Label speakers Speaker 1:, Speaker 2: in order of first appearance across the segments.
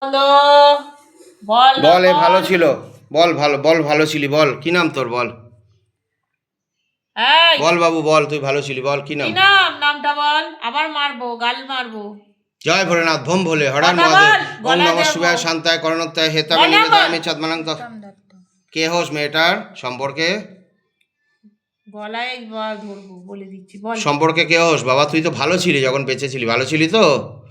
Speaker 1: বলো, বল না,
Speaker 2: বল এ ভালো
Speaker 1: বল।
Speaker 2: ছিল। বল ভালো ছিলি, বল কি নাম তোর, বল
Speaker 1: এই,
Speaker 2: বল বাবু, বল তুই ভালো ছিলি, বল কি
Speaker 1: কি
Speaker 2: নাম।
Speaker 1: নাম? নামটা বল। আবার মারবো, গাল মারবো।
Speaker 2: জয় ভোলেনাথ, ভোম ভোলে, হরান
Speaker 1: কথা
Speaker 2: মহাদেব।
Speaker 1: বল,
Speaker 2: ওম
Speaker 1: গলায়
Speaker 2: নমঃ
Speaker 1: দেবো।
Speaker 2: শিবায়, শান্তায় করণত্যায়, হেতাবে
Speaker 1: গলা বল।
Speaker 2: নিবেদয়ামি চাঁদমালাং। কে হোস মেয়েটার সম্পর্কে?
Speaker 1: গলায় ধরবো, বলে দিচ্ছি, বল।
Speaker 2: সম্পর্কে কে হোস বাবা? তুই তো ভালো ছিলি, যখন বেঁচে ছিলি ভালো ছিলি তো।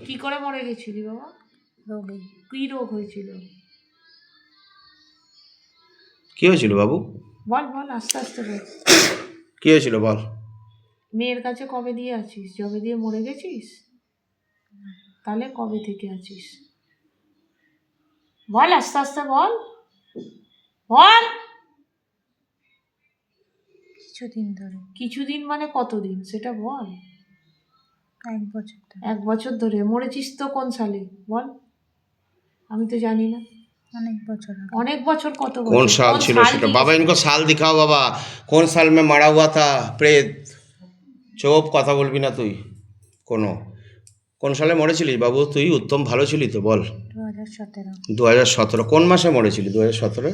Speaker 1: কি করে মরে গেছিলি বাবা? রোগে। কি রোগ হয়েছিল?
Speaker 2: কি হয়েছিল বাবু?
Speaker 1: বল বল, আস্তে আস্তে বল।
Speaker 2: কি হয়েছিল বল।
Speaker 1: মেয়ের কাছে কবে দিয়ে আছিস? জবে দিয়ে মরে গেছিস? তাহলে কবে থেকে আছিস? বল, আস্তে আস্তে বল, বল।
Speaker 3: কিছুদিন ধরে।
Speaker 1: কিছুদিন মানে কতদিন সেটা বল।
Speaker 3: 1 বছর ধরে।
Speaker 1: 1 বছর ধরে মরেছিস তো? কোন সালে বল? আমি তো জানি না।
Speaker 3: অনেক বছর আগে।
Speaker 1: অনেক বছর? কত বছর?
Speaker 2: কোন সাল ছিল সেটা বাবা? ইনকো সাল দিখাও বাবা। কোন সাল মে মারা হুয়া থা প্রেত? চোপ, কথা বলবি না তুই কোনো। কোন সালে মরেছিলিস বাবু তুই? উত্তম ভালো ছিলি তো, বল।
Speaker 3: 2017।
Speaker 2: 2017? কোন মাসে মরেছিলি 2017?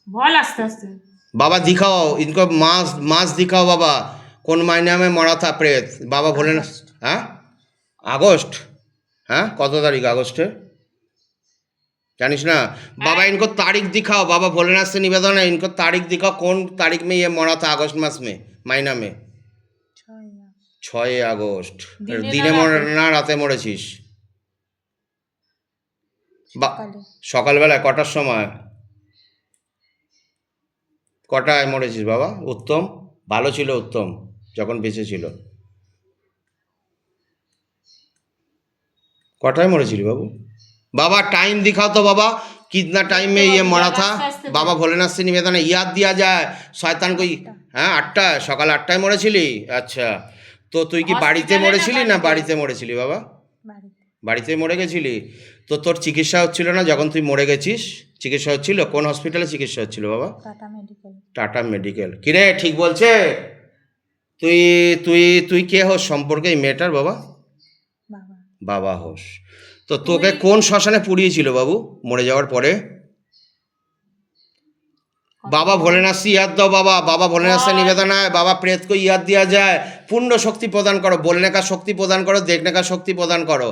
Speaker 1: বল আস্তে আস্তে।
Speaker 2: बाबा दिखाओ इनको, मास मास दिखाओ बाबा। कौन महीना में मरा था प्रेत बाबा बोले ना? हाँ, আগস্ট। हाँ, কত তারিখ আগস্টে জানিস না बाबा? इनको तारीख दिखाओ बाबा, भोलेनाथ से निवेदन है, इनको तारीख दिखाओ कौन तारीख में ये मरा था, अगस्त मास में, महीना में। 6 আগস্ট। দিনে মরে না রাতে মরেছিস?
Speaker 3: সকালে।
Speaker 2: সকালবেলায় কটার সময়? কটায় মরেছিস বাবা? উত্তম ভালো ছিল, উত্তম যখন বেঁচে ছিল। কটায় মরেছিলি বাবু? बाबा टाइम दिखाओ तो बाबा, कितना टाइम में ये मरा था बाबा? भोलेनाथ से निवेदन है, याद दिया जाए शयतान को। হ্যাঁ, 8টায়, সকাল 8টায় মরেছিলি? আচ্ছা, তো তুই কি বাড়িতে মরেছিলি না বাড়িতে মরেছিলি বাবা?
Speaker 3: বাড়িতে।
Speaker 2: বাড়িতে মরে গেছিলি? তো তোর চিকিৎসা হচ্ছিল না যখন তুই মরে গেছিস? চিকিৎসা হচ্ছিল? কোন হসপিটালে চিকিৎসা হচ্ছিল বাবা?
Speaker 3: Tata medical.
Speaker 2: Tata medical. কিরে ঠিক বলছে? তুই তুই তুই কে হোস সম্পর্কে এই মেয়েটার বাবা?
Speaker 3: বাবা।
Speaker 2: বাবা হোস। তো তোকে কোন শ্মশানে পুড়িয়েছিল বাবু মরে যাওয়ার পরে? बाबा भोलेनाथ से याद दो बाबा, बाबा भोलेनाथ से निवेदन है बाबा, प्रेत को याद दिया जाए, पूर्ण शक्ति प्रदान करो, बोलने का शक्ति प्रदान करो, देखने का शक्ति प्रदान करो।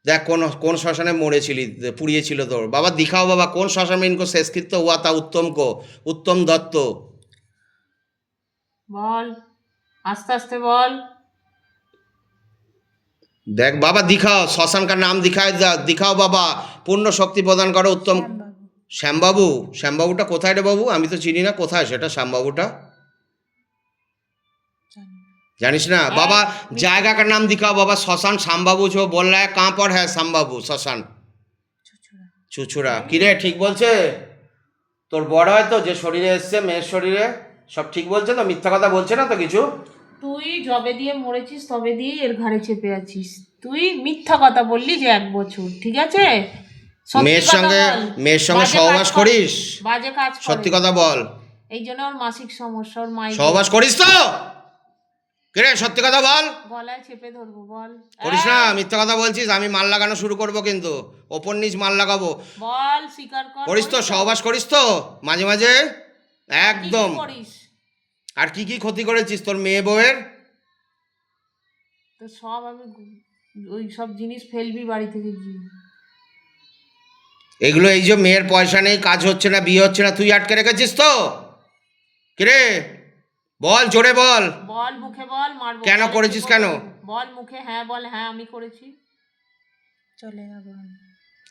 Speaker 2: देख कौन कौन श्मशाने মরেছিলি, পুড়িয়েছিল তোর বাবা? दिखाओ बाबा कौन श्मशान में इनको शेषकृत्य हुआ था उत्तम को, उत्तम दत्त।
Speaker 1: বল, আস্তে আস্তে বল।
Speaker 2: देख बाबा दिखाओ, श्मशान का नाम दिखाओ बाबा, पूर्ण शक्ति प्रदान करो उत्तम। শ্যামবাবু? শ্যামবাবুটা কোথায় রে বাবু? আমি তো চিনি না, কোথায় সেটা শ্যামবাবুটা? জানিস না बाबा? जायगा का नाम दिखाओ बाबा। श्मशान श्यामबाबू जो बोल रहा है, कहाँ पर है श्यामबाबू श्मशान? চুচুড়া। কিরে ঠিক বলছে? তোর বড় হয় তো, যে শরীরে এসছে মেয়ের শরীরে, সব ঠিক বলছে তো? মিথ্যা কথা বলছে না তো কিছু?
Speaker 1: তুই জবে দিয়ে মরেছিস তবে দিয়ে এর ঘাড়ে চেপে আছিস। তুই মিথ্যা কথা বললি যে 1 বছর, ঠিক আছে?
Speaker 2: মেয়ের সঙ্গে সহবাস করিস?
Speaker 1: বাজে কাজ করে।
Speaker 2: সত্যি কথা বল।
Speaker 1: এই জন্য ওর মাসিক সমস্যা, ওর মাই।
Speaker 2: সহবাস করিস তো? কিরে সত্যি কথা বল।
Speaker 1: গলায় চেপে ধরবো, বল।
Speaker 2: করিস না, মিথ্যা কথা বলছিস। আমি মাল লাগানো শুরু করবো কিন্তু, ওপর নিচ মাল লাগাবো।
Speaker 1: বল, স্বীকার কর।
Speaker 2: করিস তো? সহবাস করিস তো মাঝে মাঝে? একদম।
Speaker 1: কি করিস?
Speaker 2: আর কি কি ক্ষতি করেছিস তোর মেয়ে বউয়ের?
Speaker 1: তো সব আমি ওই সব জিনিস ফেলবি বাড়ি থেকে গিয়ে।
Speaker 2: এগুলো, এই যে মেয়ের পয়সা নেই, কাজ হচ্ছে না, বিয়ে হচ্ছে না, তুই আটকে রেখেছিস তো? কিরে বল, জোরে বল।
Speaker 1: বল, মুখে বল, মারবো।
Speaker 2: কেন করেছিস কেন?
Speaker 1: বল মুখে, হ্যাঁ বল, হ্যাঁ আমি করেছি।
Speaker 3: চলে যাব।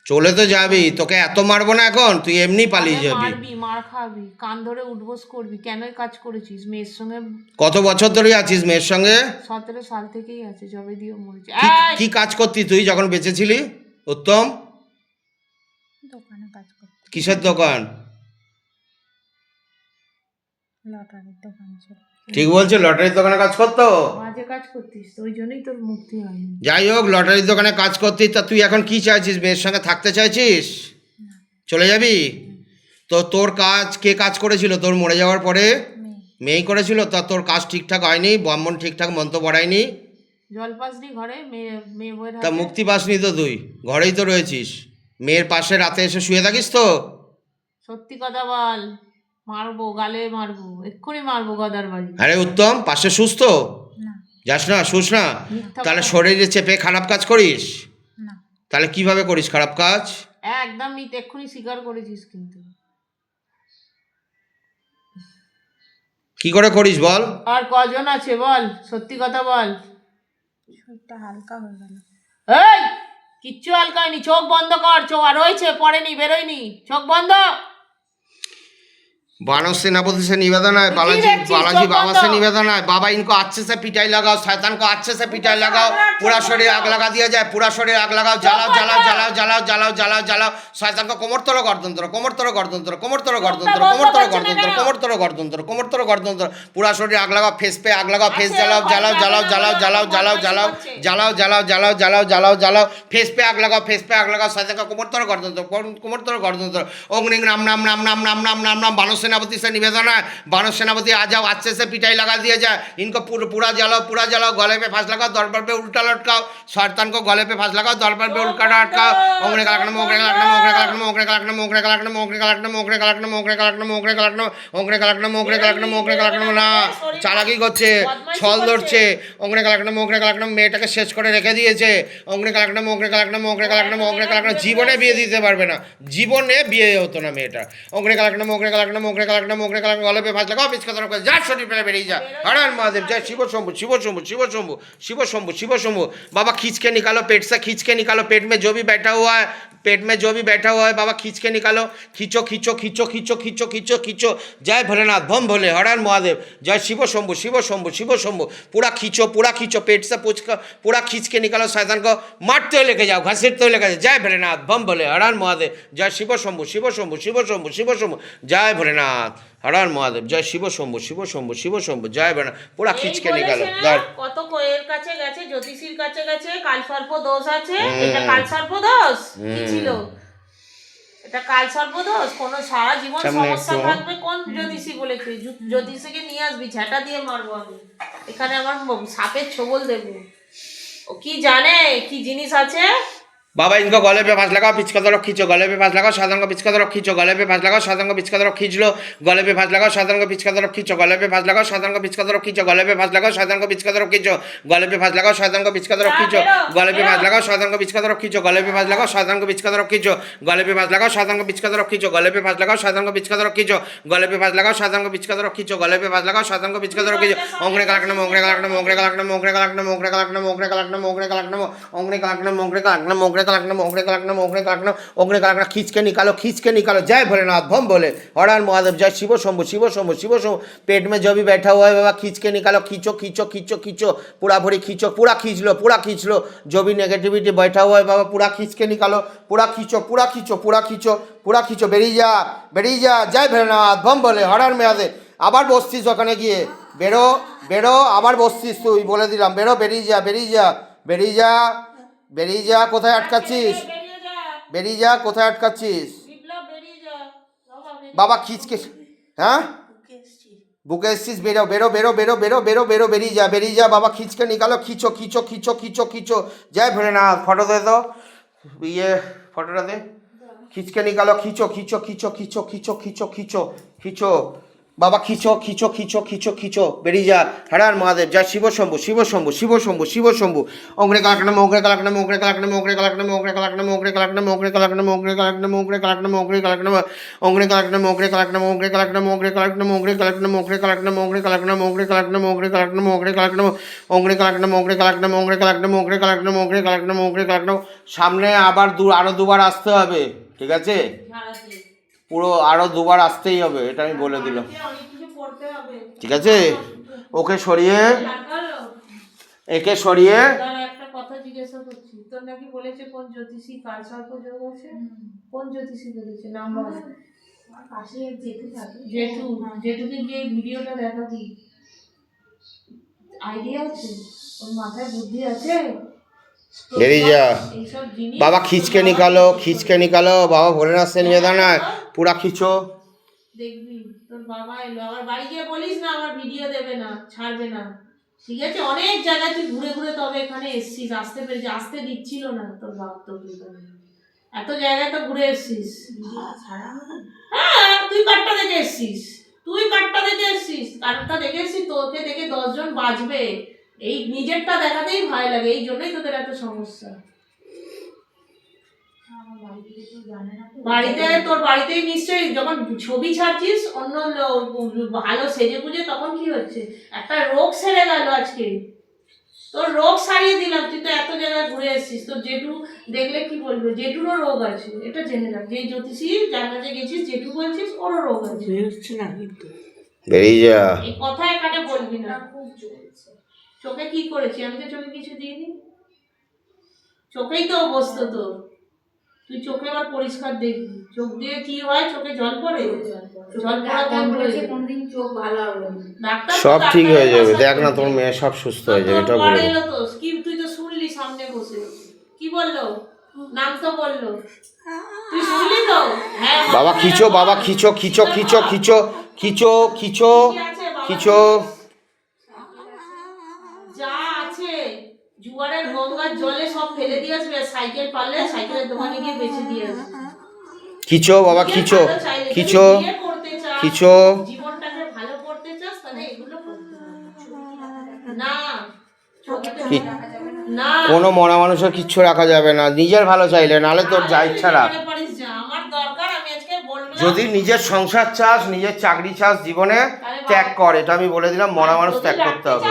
Speaker 2: চলে তো যাবি, তোকে এত মারবো না এখন, তুই এমনি পালিয়ে যাবি।
Speaker 1: মারবি, মার খাবি, কান ধরে উঠবোস করবি। কেন এই কাজ করেছিস মেয়ের সঙ্গে?
Speaker 2: কত বছর ধরে আছিস মেয়ের সঙ্গে?
Speaker 1: 17 সাল থেকেই আছে, জবে দিয়ে মরেছে।
Speaker 2: কি কাজ করতি তুই যখন বেঁচেছিলি উত্তম?
Speaker 3: দোকানে কাজ করতে।
Speaker 2: কিসের দোকান?
Speaker 3: লটারির দোকান ছিল।
Speaker 2: ঠিক বলছে, লটারির দোকানে কাজ করতো।
Speaker 1: বাজে কাজ করতিস তো, ওই জন্যই তোর মুক্তি হয়নি।
Speaker 2: যাই হোক, লটারির দোকানে কাজ করতিস, তা তুই এখন কি চাইছিস? মেয়ের সঙ্গে থাকতে চাইছিস? চলে যাবি? তো তোর কাজ কে কাজ করেছিল তোর মরে যাওয়ার পরে? মেয়েই করেছিল। তা তোর কাজ ঠিকঠাক হয়নি? ব্রাহ্মণ ঠিকঠাক মন্ত্র পড়ায়নি?
Speaker 1: জল পাসনি ঘরে মেয়ে মেয়ে বইয়ের
Speaker 2: তা
Speaker 1: হাতে?
Speaker 2: মুক্তি পাসনি তো তুই, ঘরেই তো রয়েছিস, মেয়ের পাশে রাতে এসে শুয়ে থাকিস তো।
Speaker 1: সত্যি কথা বল, মারবো, গালে মারবো, এক্ষুনি মারবো গদার বাড়ি।
Speaker 2: আরে উত্তম, পাশে শুস তো,
Speaker 3: না
Speaker 2: যাস না, শুস না,
Speaker 1: মিথ্যা
Speaker 2: তাহলে
Speaker 1: কথা।
Speaker 2: শরীরে চেপে খারাপ কাজ করিস,
Speaker 3: না
Speaker 2: তাহলে কিভাবে করিস খারাপ কাজ?
Speaker 1: একদম এক্ষুনি স্বীকার করেছিস কিন্তু।
Speaker 2: কি করে করিস বল?
Speaker 1: আর কজন আছে বল, সত্যি কথা বল।
Speaker 3: শরীরটা হালকা হয়ে গেল।
Speaker 1: এই, কিচ্ছু হালকা হয়নি, চোখ বন্ধ কর, চোখ আর রয়েছে, পড়েনি, বেরোয়নি, চোখ বন্ধ।
Speaker 2: बानर सेनापति से निवेदन है, बालाजी बालाजी बाबा से निवेदन है, बाबा इनको अच्छे से पिटाई लगाओ, शैतान को अच्छे से पिटाई लगाओ, पूरा शरीर आग लगा दिया जाए, पूरा शरीर आग लगाओ, जलाओ जलाओ जलाओ जलाओ जलाओ जलाओ जलाओ, शैतान को कोमर तोड़ो गर्दन तोड़ो, कोमर तोड़ो गर्दन तोड़ो, कोमर तोड़ो गर्दन तोड़ो, कोमर तोड़ो गर्दन तोड़ो, कोमर तोड़ो गर्दन तोड़ो, कोमर तोड़ो गर्दन तोड़ो, पूरा शरीर आग लगाओ, फेस पे आग लगाओ, फेस जलाओ जलाओ जलाओ जलाओ जलाओ जलाओ जलाओ जलाओ जलाओ जलाओ जलाओ जलाओ जलाओ, फेस पे आग लगाओ, फेस पे आग लगाओ, शैतान का कोमर तोड़ो गर्दन तोड़ो, कोमर तोड़ो गर्दन तोड़ो, ओम नाम नाम नाम नाम नाम नाम नाम नाम, बानर सेनापति से निवेदन है, बानर सेनापति आ जाओ, अच्छे से पिटाई लगा दिया जाए, इनको पूरा जलाओ, पूरा जलाओ, गले पे फांस लगाओ, दरबार पे उल्टा लटकाओ, शैतान को गले पे फांस लगाओ, दरबार पे उल्टा लटकाओ, ओंगरे कलकना मोगरे कलकना मोगरे कलकना मोगरे कलकना मोगरे कलकना मोगरे कलकना मोगरे कलकना मोगरे कलकना मोगरे कलकना ओंगरे कलकना मोगरे कलकना मोगरे कलकना না চালাকি করছে, ছল ধরছে, ওংরে কালাকনা মোগরে কালাকনা মেয়েটাকে শেষ করে রেখে দিয়েছে, ওংরে কালাকনা মোগরে কালাকনা মোগরে কালাকনা মোগরে কালাকনা জীবনে বিয়ে দিতে পারবে না, জীবনে বিয়ে হতো না মেয়েটা, ওংরে কালাকনা মোগরে কালাকনা মোগরে কালাকনা মোগরে কালাকনা গলে पे फांस लगाओ, पिचका तरफ जा, शरीर पे बेरिए जा, हर हर महादेव, जय शिव शंभु शिव शंभु शिव शंभु शिव शंभु शिव शंभु। बाबा खींच के निकालो, पेट से खींच के निकालो, पेट में जो भी बैठा हुआ है, पेट में जो भी बैठा हुआ है बाबा खींच के निकालो, खींचो खींचो खींचो खींचो खींचो खींचो खींचो, जय भोलेनाथ बम भोले, हर हर महादेव, जय शिव शंभु शिव शंभु शिव शंभु। पूरा खींचो, पेट से पूछ कर पूरा खींच के निकालो, शैतान को मारते हुए लेके जाओ, घसीटते हुए लेके जाओ, जय भोलेनाथ बम भोले, हर हर महादेव, जय शिव शंभु शिव शंभु शिव शंभु शिव शंभु, जय भोलेनाथ हर हर महादेव, जय शिव शंभु शिव शंभु शिव शंभु, जय भोलेनाथ। पूरा खींच के निकालो,
Speaker 1: কত এর কাছে গেছে, জ্যোতিষীর কাছে গেছে, কালসর্প দোষ আছে, এটা কালসর্প দোষ কি ছিল? এটা কালসর্প দোষ, কোন সারা জীবন সমস্যা থাকবে, কোন জ্যোতিষী বলেছে? জ্যোতিষীকে নিয়ে আসবি, ঝাঁটা দিয়ে মারবো আমি, এখানে আমার সাপের ছোবল দেবো। ও কি জানে কি জিনিস আছে?
Speaker 2: बाबा इनको गले पे फांस लगाओ, पिचका तरफ खींचो, गले पे फांस लगाओ, साधन को पिचका तरफ खींचो, गले पे फांस लगाओ, साधन को पिचका तरफ खींच लो, गले पे फांस लगाओ, साधन को पिचका तरफ खींचो, गले पे फांस लगाओ, साधन को पिचका तरफ खींचो, गले पे फांस लगाओ, साधन को पिचका तरफ खींचो, गले पे फांस लगाओ, साधन को पिचका तरफ खींचो, गले पे फांस लगाओ, साधन को पिचका तरफ खींचो, गले पे फांस लगाओ, साधन को पिचका तरफ खींचो, गले पे फांस लगाओ, साधन को पिचका तरफ खींचो, गले पे फांस लगाओ, साधन को पिचका तरफ खींचो, गले पे फांस लगाओ, साधन को पिचका तरफ खींचो, गले पे फांस लगाओ, साधन को पिचका तरफ खींचो, ओंगरे कलकना मोगरे कलकना मोगरे कलकना मोगरे कलकना मोगरे कलकना मोगरे कलकना मोगरे कलकना ओंगरे कलकना मोगरे कलकना मोगरे कलकना मोगरे कलकना मोगरे कलकना ओंगरे कलकना, खींच के निकालो, जय भोलेनाथ बम भोले, हर हर महादेव, जय शिव शंभु शिव शंभु शिव शंभु। पेट में जो भी बैठा हुआ है बाबा खींच के निकालो, खींचो खींचो खींचो खींचो, पूरा भरी खींचो, पूरा खींच लो, जो भी नेगेटिविटी बैठा हुआ है बाबा पूरा खींच के निकालो, पूरा खींचो पूरा खींचो पूरा खींचो पूरा खींचो, बेरिए जा, जय भोलेनाथ बम भोले, हर हर महादेव। আবার বসছিস ওখানে গিয়ে, বেরো বেরো, আবার বসছিস তুই, বলে দিলাম বেরো, বেরিয়ে যা, কোথায় আটকাচ্ছিস? বেরিয়ে যা, কোথায় আটকাচ্ছিস? বাবা খিচকে, হ্যাঁ বুকে এসছিস, বেরো বেরো বেরো বেরো বেরো বেরো বেরো, বেরিয়ে যা বাবা, খিচকে নিকালো, খিচো খিচো খিচো খিচো খিচো, জয় ভোলেনাথ। ফটো দে তো, ফটোটা দে, খিচকে নিকালো, খিচো খিচো খিচো খিচো খিচো খিচো খিচো খিচো, বাবা খিচো খিচো খিচো খিচো খিচো, বেরিয়ে যা, হর হর মহাদেব, জয় শিব শম্ভু শিব শম্ভু শিব শম্ভু শিব শম্ভু। ওংরে কালকনা মোগরে কালকনা মোগরে কালকনা মোগরে কালকনা মোগরে কালকনা মোগরে কালকনা মোগরে কালকনা মোগরে কালকনা মোগরে কালকনা মোগরে কালকনা ওংরে কালকনা মোগরে কালকনা মোগরে কালকনা মোগরে কালকনা মোগরে কালকনা মোগরে কালকনা মোগরে কালকনা মোগরে কালকনা মোগরে কালকনা মোগরে কালকনা ওংরে কালকনা মোগরে কালকনা মোগরে কালকনা মোগরে কালকনা মোগরে কালকনা মোগরে কালকনা। সামনে আবার আরো দুবার আসতে হবে, ঠিক আছে? পুরো আরো দুবার আসতেই হবে, এটা আমি বলে দিলাম, ঠিক আছে? ওকে সরিয়ে, একে সরিয়ে।
Speaker 1: একটা কথা জিজ্ঞাসা করছি, তোর নাকি বলেছে কোন জ্যোতিষী কালসর্প যোগ আছে? কোন জ্যোতিষী বলেছে? নাম বল। আমার পাশে জেঠুকে গিয়ে ভিডিওটা দেখাবি, আইডিয়া আছে? ওর মাথায় বুদ্ধি আছে?
Speaker 2: বেরিয়ে যা বাবা, খিচকে নিকালো বাবা, ভোলেনাথ से निवेदन है, पूरा खींचो।
Speaker 1: দেখবি তোর বাবা এলো, আবার বাড়ি গিয়ে বলিস না আমার ভিডিও দেবে না, ছাড়বে না, ঠিক আছে, অনেক জায়গায় তুই ঘুরে ঘুরে তবে এখানে এসছিস, আসতে পেরেছিস, আসতে দিচ্ছিল না তোর বাপ তোকে এখানে। এত জায়গায় তো ঘুরে এসছিস। হ্যাঁ, তুই কারটা দেখে এসছিস, তুই কারটা দেখে এসছিস, কারটা দেখে এসছিস, তোকে দেখে 10 জন বাঁচবে, এই নিজেরটা দেখাতেই ভয় লাগে, এই জন্যই তোদের এত সমস্যা। বাড়িতে তোর বাড়িতেই নিশ্চয়ই যখন ছবি ছাড়ছিস অন্য ভালো সেজে গুজে, তখন কি হচ্ছে, একটা রোগ সেরে গেল আজকে, তোর রোগ সারিয়ে দিলাম। তুই তো এত জায়গায় ঘুরে এসেছিস, তোর জেঠু দেখলে কি বলবে, জেঠুরও রোগ আছে, এটা জেনে রাখ। যে জ্যোতিষী যার কাছে গেছিস, জেঠু বলছিস, ওরও রোগ আছে।
Speaker 2: বেরিয়ে যা।
Speaker 1: এই কথা এখানে বলবি না। খুব চলছে। চোখে কি করেছি আমি? তো চোখে কিছু দিইনি, চোখেই তো অবস্থ তোর। তুই চোখে আবার পরিষ্কার দেখবি, চোখ দিয়ে কি হয়, চোখে জল পড়ে, জল পড়া বন্ধ হয়ে যাবে।
Speaker 3: কোনদিন চোখ ভালো হবে না।
Speaker 1: ডাক্তার
Speaker 2: সব ঠিক হয়ে যাবে, দেখ না তোর মেয়ে সব সুস্থ হয়ে যাবে, এটা বলে।
Speaker 1: কি তুই তো শুনলি সামনে বসে কি বললো, নাম তো বললো, তুই শুনলি তো? হ্যাঁ
Speaker 2: বাবা খিচো, বাবা খিচো খিচো খিচো খিচো খিচো খিচো খিচো।
Speaker 1: যা আছে জুয়ারের গঙ্গার জলে সব ফেলে দিয়ে আসবে, সাইকেল পারলে সাইকেলের দোকানে গিয়ে বেচে দিয়ে আসবে।
Speaker 2: খিচো বাবা খিচো খিচো খিচো।
Speaker 1: জীবনটাকে ভালো করতে চাস তাহলে এগুলো করতে হবে। না না,
Speaker 2: কোনো মরা মানুষের কিচ্ছু রাখা যাবে না, নিজের ভালো চাইলে, নাহলে তোর যা ইচ্ছা রাখ।
Speaker 1: আমার দরকার, আমি আজকে বলবো।
Speaker 2: যদি নিজের সংসার চাস, নিজের চাকরি চাস, জীবনে ত্যাগ কর, এটা আমি বলে দিলাম, মরা মানুষ ত্যাগ করতে হবে।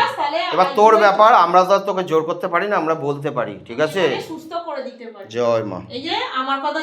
Speaker 2: এবার তোর ব্যাপার, আমরা তো আর তোকে জোর করতে পারি না, আমরা বলতে পারি, ঠিক আছে?
Speaker 1: সুস্থ করে দিতে পারি।
Speaker 2: জয় মা।
Speaker 1: এই যে আমার কথা